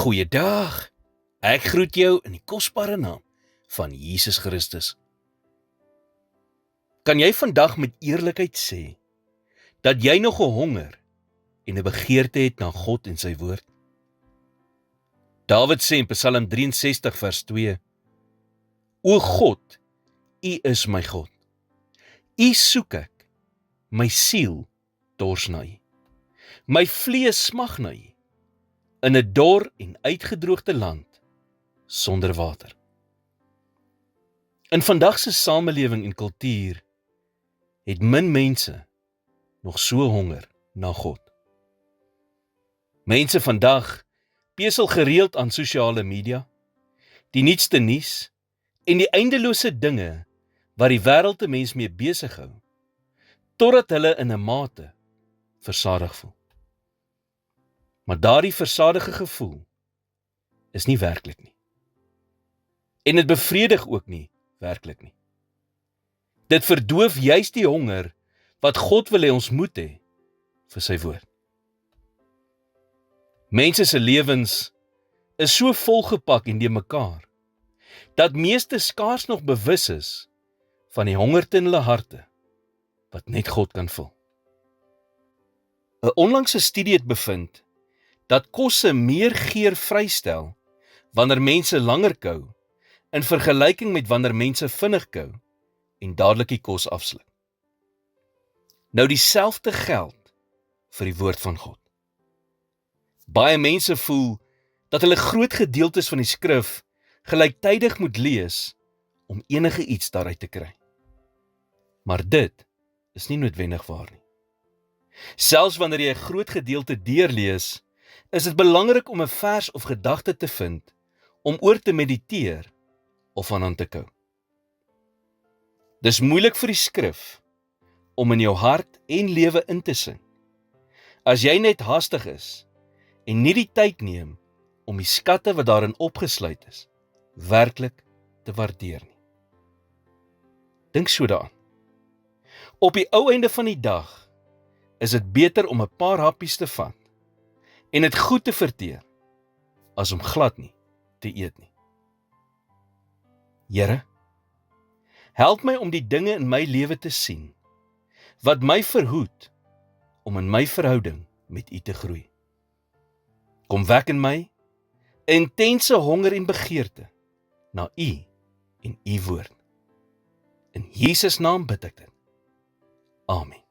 Goeiedag, ek groet jou in die kosbare naam van Jesus Christus. Kan jy vandag met eerlikheid sê, dat jy nog 'n honger en 'n begeerte het na God en sy woord? Dawid sê in Psalm 63 vers 2, O God, U is my God. U soek ek, my siel dors na U. My vlees smag na U, in 'n dor en uitgedroogde land, sonder water. In vandag se samelewing en kultuur, het min mense nog so honger na God. Mense vandag besel gereeld aan sosiale media, die nuutste nuus en die eindelose dinge wat die wêreld 'n mens mee besig hou, totdat hulle in 'n mate versadig voel. Maar daardie versadige gevoel is nie werklik nie. En dit bevredig ook nie werklik nie. Dit verdoof juis die honger wat God wil hê ons moet hê vir sy woord. Mense se lewens is so volgepak en deurmekaar, dat meeste skaars nog bewus is van die hongerte in hulle harte, wat net God kan vul. 'n Onlangse studie het bevind, dat kosse meer geur vrystel, wanneer mense langer kou, in vergelyking met wanneer mense vinnig kou, en dadelik die kos afsluk. Nou dieselfde geld vir die woord van God. Baie mense voel, dat hulle groot gedeeltes van die skrif, gelyktydig moet lees, om enige iets daaruit te kry. Maar dit is nie noodwendig waar nie. Selfs wanneer jy 'n groot gedeelte deurlees, is dit belangrik om 'n vers of gedagte te vind, om oor te mediteer, of aan te kou. Dis moeilik vir die skrif, om in jou hart en lewe in te sink, as jy net haastig is, en nie die tyd neem, om die skatte wat daarin opgesluit is, werklik te waardeer nie. Dink so daaraan. Op die ou einde van die dag, is dit beter om 'n paar happies te vat, en dit goed te verteer, as om glad nie te eet nie. Here, help my om die dinge in my lewe te sien, wat my verhoed, om in my verhouding met U te groei. Kom wek in my 'n intense honger en begeerte na U en U woord. In Jesus naam bid ek dit. Amen.